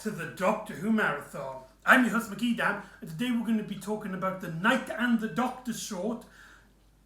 to the Doctor Who Marathon. I'm your host McEdam, and today we're going to be talking about the Night and the Doctor short,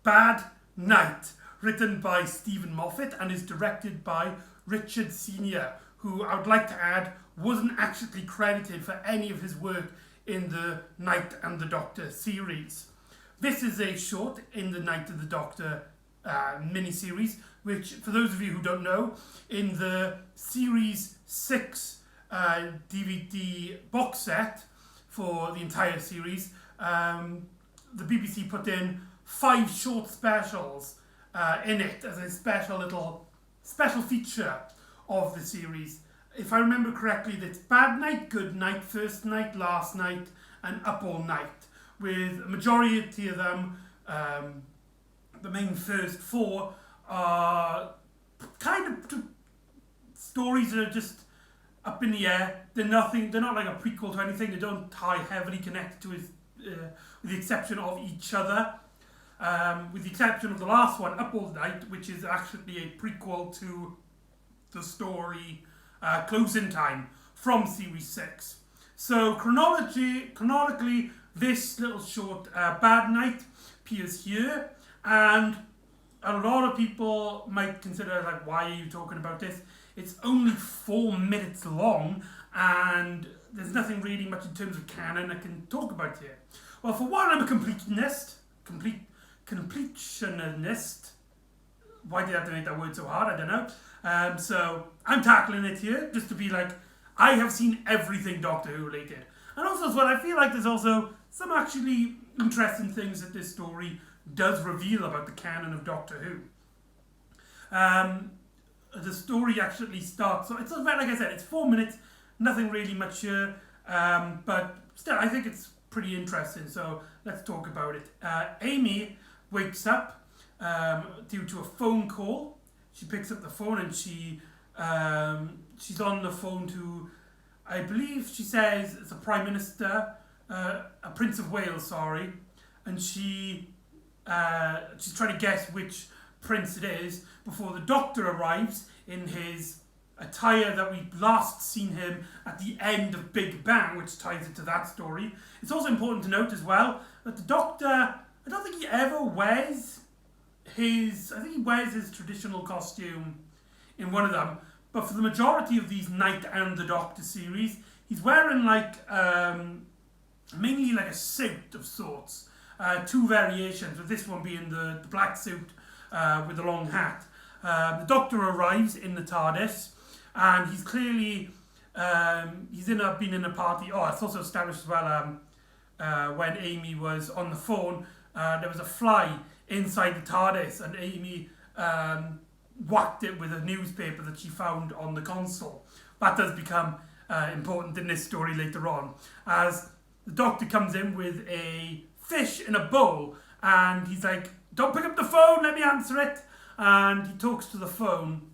Bad Night, written by Stephen Moffat and is directed by Richard Senior, who I would like to add wasn't actually credited for any of his work in the Night and the Doctor series. This is a short in the Night and the Doctor mini-series, which, for those of you who don't know, in the Series 6 DVD box set for the entire series, the BBC put in 5 short specials in it as a special feature of the series. If I remember correctly, that's Bad Night, Good Night, First Night, Last Night, and Up All Night, with a majority of them, the main first 4, are kind of stories that are just up in the air. They're not like a prequel to anything. They don't tie heavily connected to with the exception of each other. With the exception of the last one, Up All Night, which is actually a prequel to the story Closing Time from Series 6. So chronologically, this little short Bad Night appears here, and a lot of people might consider, like, why are you talking about this? It's only 4 minutes long, and there's nothing really much in terms of canon I can talk about here. Well, for one, I'm a completionist. Completionist. Why did I have to make that word so hard? I don't know. So I'm tackling it here just to be like, I have seen everything Doctor Who related. And also as well, I feel like there's also some actually interesting things that this story does reveal about the canon of Doctor Who. The story actually starts, so it's like I said, it's 4 minutes, nothing really much here, but still I think it's pretty interesting, so let's talk about it. Amy wakes up due to a phone call. She picks up the phone and she's on the phone to, I believe she says it's a Prime Minister, a Prince of Wales, sorry, and she's trying to guess which prince it is before the Doctor arrives in his attire that we last seen him at the end of Big Bang, which ties into that story. It's also important to note as well that the Doctor, I don't think he ever wears I think he wears his traditional costume in one of them, but for the majority of these Night and the Doctor series, he's wearing mainly like a suit of sorts. 2 variations, with this one being the black suit with the long hat. The Doctor arrives in the TARDIS, and he's clearly been in a party. Oh, it's also established as well when Amy was on the phone. There was a fly inside the TARDIS, and Amy whacked it with a newspaper that she found on the console. That does become important in this story later on, as the Doctor comes in with a fish in a bowl, and he's like, "Don't pick up the phone, let me answer it." And he talks on the phone,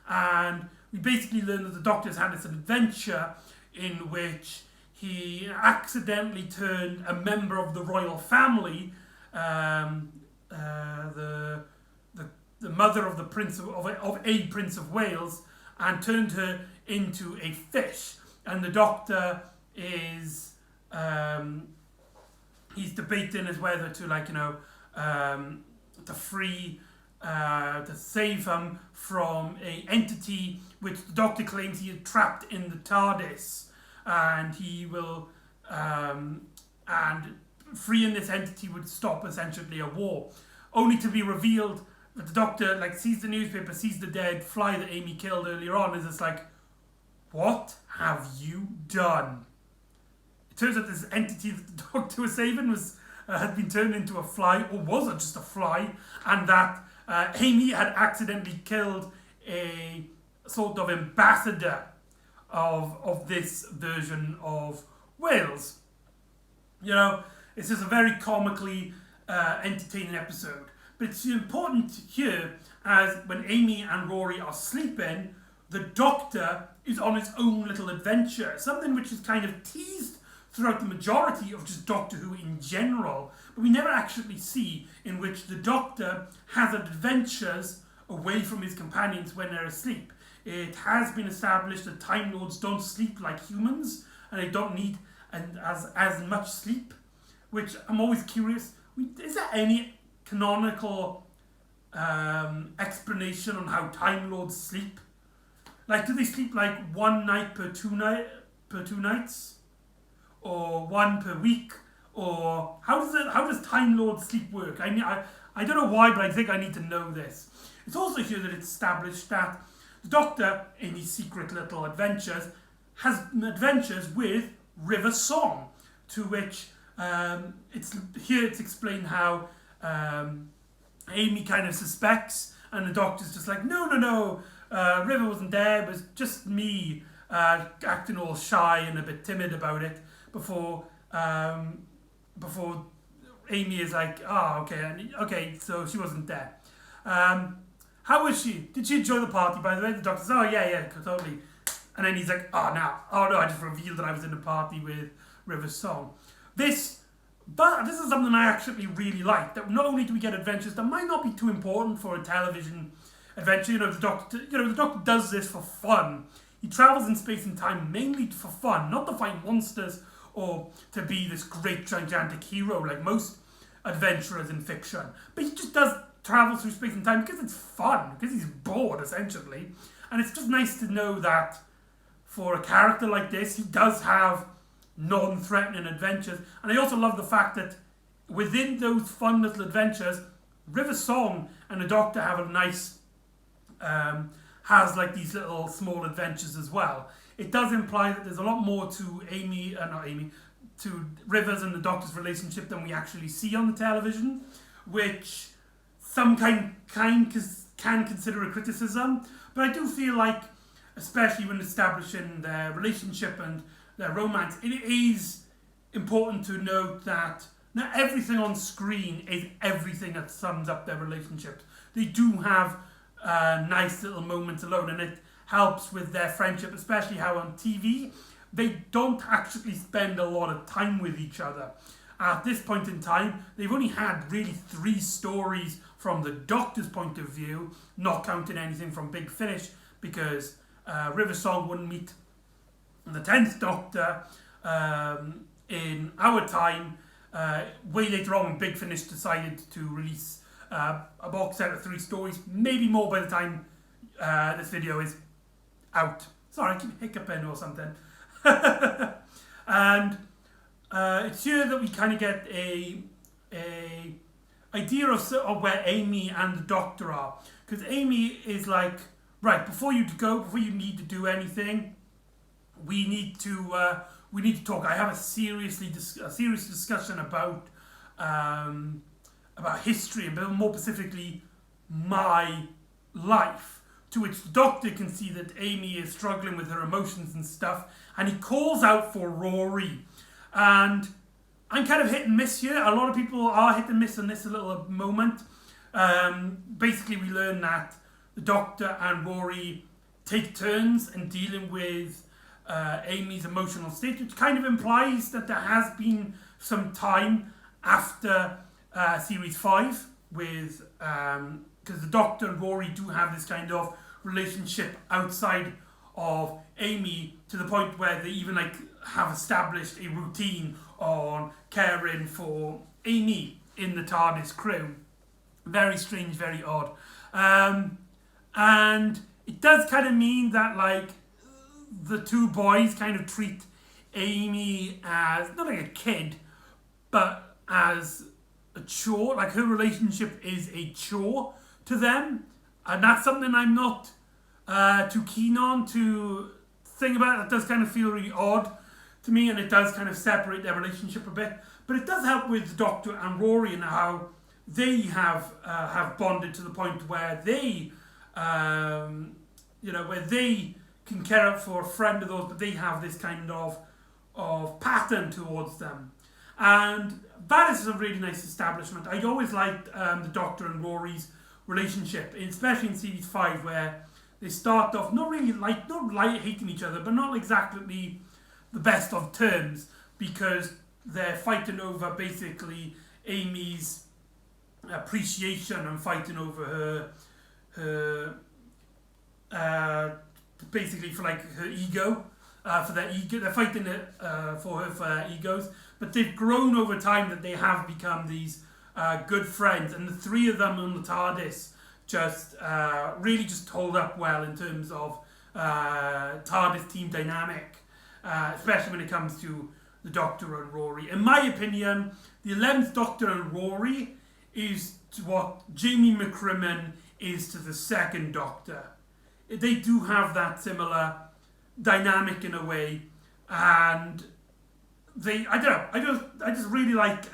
and we basically learn that the Doctor's had this adventure in which he accidentally turned a member of the royal family, the mother of a Prince of Wales, and turned her into a fish. And the Doctor is he's debating as whether to to save him from a entity which the Doctor claims he had trapped in the TARDIS, and he will and freeing this entity would stop essentially a war, only to be revealed that the Doctor sees the newspaper, sees the dead fly that Amy killed earlier on, is just like, what have you done? It turns out this entity that the Doctor was saving had been turned into a fly, or was it just a fly, and that Amy had accidentally killed a sort of ambassador of this version of Wales. You know, it's just a very comically entertaining episode. But it's important here, as when Amy and Rory are sleeping, the Doctor is on his own little adventure, something which is kind of teased throughout the majority of just Doctor Who in general, but we never actually see in which the Doctor has adventures away from his companions when they're asleep. It has been established that Time Lords don't sleep like humans, and they don't need as much sleep, which I'm always curious. Is there any canonical explanation on how Time Lords sleep? Like, do they sleep like one night per two nights, or one per week, or how does Time Lord sleep work? I don't know why, but I think I need to know this. It's also here that it's established that the Doctor, in his secret little adventures, has adventures with River Song, to which it's explained how Amy kind of suspects, and the Doctor's just like, no, River wasn't there, it was just me acting all shy and a bit timid about it before Amy is like, okay, so she wasn't there. How was she? Did she enjoy the party, by the way? The Doctor says, oh, yeah, totally. And then he's like, oh no, I just revealed that I was in a party with River Song. This is something I actually really like, that not only do we get adventures that might not be too important for a television adventure, the Doctor does this for fun. He travels in space and time mainly for fun, not to fight monsters or to be this great gigantic hero like most adventurers in fiction. But he just does travel through space and time because it's fun, because he's bored essentially. And it's just nice to know that for a character like this, he does have non-threatening adventures. And I also love the fact that within those fun little adventures, River Song and the Doctor have a nice has like these little small adventures as well. It does imply that there's a lot more to to Rivers and the Doctor's relationship than we actually see on the television, which some can consider a criticism. But I do feel like, especially when establishing their relationship and their romance, it is important to note that not everything on screen is everything that sums up their relationship. They do have nice little moments alone, and it helps with their friendship, especially how on TV they don't actually spend a lot of time with each other. At this point in time, they've only had really 3 stories from the Doctor's point of view, not counting anything from Big Finish, because River Song wouldn't meet the 10th Doctor in our time. Way later on, when Big Finish decided to release a box set of 3 stories, maybe more by the time this video is out. Sorry, I keep hiccuping or something. And it's here that we kind of get a idea of where Amy and the Doctor are, because Amy is like, right, before you need to do anything, we need to talk. I have a serious discussion about history, and more specifically my life. To which the Doctor can see that Amy is struggling with her emotions and stuff, and he calls out for Rory. And I'm kind of hit and miss here. A lot of people are hit and miss on this little moment. Basically, we learn that the Doctor and Rory take turns in dealing with Amy's emotional state, which kind of implies that there has been some time after Series 5 with... because the Doctor and Rory do have this kind of relationship outside of Amy, to the point where they even have established a routine on caring for Amy in the TARDIS crew. Very strange, very odd. And it does kind of mean that the 2 boys kind of treat Amy as not like a kid, but as a chore. Like, her relationship is a chore to them, and that's something I'm not too keen on to think about. It does kind of feel really odd to me, and it does kind of separate their relationship a bit. But it does help with the Doctor and Rory and how they have bonded to the point where they, where they can care out for a friend of those, but they have this kind of pattern towards them. And that is a really nice establishment. I always liked the Doctor and Rory's relationship, especially in Series 5, where they start off not hating each other, but not exactly the best of terms, because they're fighting over basically Amy's appreciation and fighting over her her basically for like her ego, for their ego. They're fighting it for their egos, but they've grown over time that they have become these good friends, and the three of them on the TARDIS just really just hold up well in terms of TARDIS team dynamic, especially when it comes to the Doctor and Rory. In my opinion, the 11th Doctor and Rory is to what Jamie McCrimmon is to the second Doctor. They do have that similar dynamic in a way, and I don't know, I just really like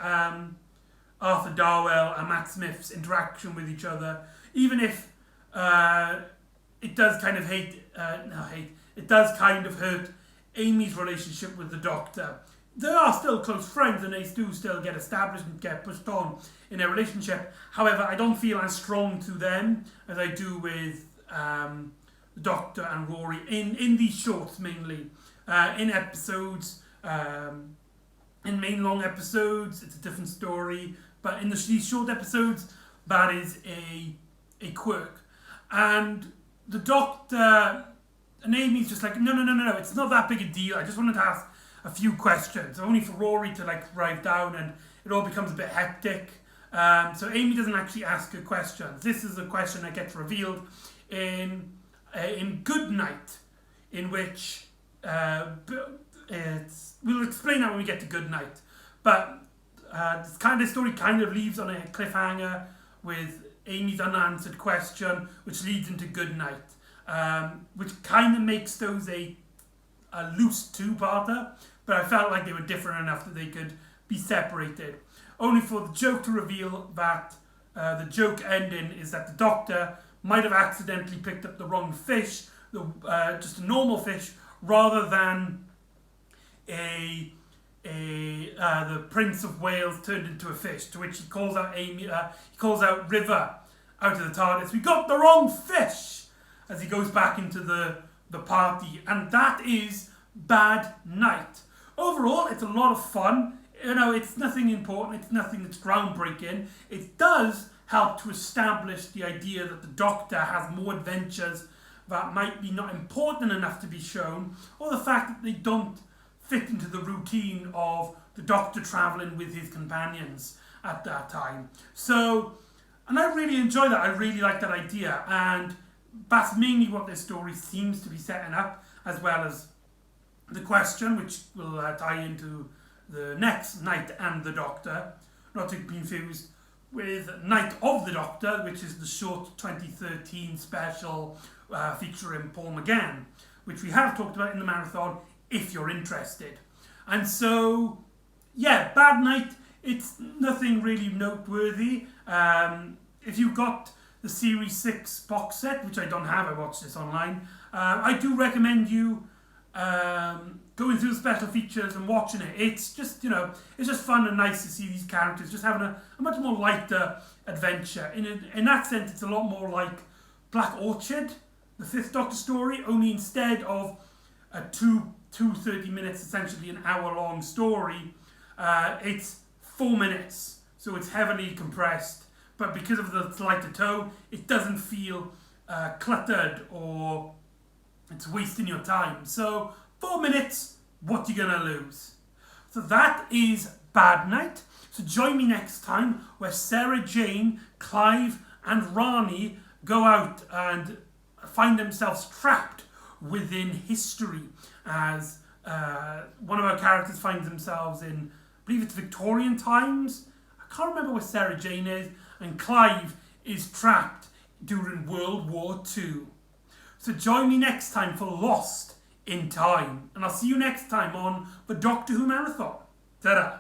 Arthur Darwell and Matt Smith's interaction with each other, even if it does kind of it does kind of hurt Amy's relationship with the Doctor. They are still close friends and they do still get established and get pushed on in their relationship. However, I don't feel as strong to them as I do with the Doctor and Rory in these shorts mainly. In episodes, in main long episodes, it's a different story. But in these short episodes, that is a quirk. And the Doctor and Amy's just like, no, it's not that big a deal. I just wanted to ask a few questions, only for Rory to like drive down, and it all becomes a bit hectic. So Amy doesn't actually ask her questions. This is a question that gets revealed in Good Night, in which we'll explain that when we get to Good Night. But this story kind of leaves on a cliffhanger with Amy's unanswered question, which leads into Good Night, which kind of makes those a loose two-parter, but I felt like they were different enough that they could be separated. Only for the joke to reveal that the joke ending is that the Doctor might have accidentally picked up the wrong fish, just a normal fish, rather than the Prince of Wales turned into a fish. To which he calls out he calls out River out of the TARDIS. We got the wrong fish, as he goes back into the party, and that is Bad Night. Overall, it's a lot of fun. It's nothing important. It's nothing that's groundbreaking. It does help to establish the idea that the Doctor has more adventures that might be not important enough to be shown, or the fact that they don't fit into the routine of the Doctor travelling with his companions at that time. So, and I really enjoy that. I really like that idea, and that's mainly what this story seems to be setting up, as well as the question, which will tie into the next Night and the Doctor, not to be confused with Night of the Doctor, which is the short 2013 special featuring Paul McGann, which we have talked about in the marathon, if you're interested. And so, yeah, Bad Night, it's nothing really noteworthy. If you've got the Series 6 box set, which I don't have, I watched this online, I do recommend you going through the special features and watching it. It's just, it's just fun and nice to see these characters just having a much more lighter adventure. In that sense, it's a lot more like Black Orchid, the Fifth Doctor story, only instead of a two 30 minutes, essentially an hour-long story, it's 4 minutes, so it's heavily compressed. But because of the lighter tone, it doesn't feel cluttered or it's wasting your time. So 4 minutes, what you gonna lose? So that is Bad Night. So join me next time where Sarah Jane, Clive and Rani go out and find themselves trapped within history as one of our characters finds themselves in, I believe it's Victorian times. I can't remember where Sarah Jane is, and Clive is trapped during World War II. So join me next time for Lost in Time, and I'll see you next time on the Doctor Who Marathon. Ta-da!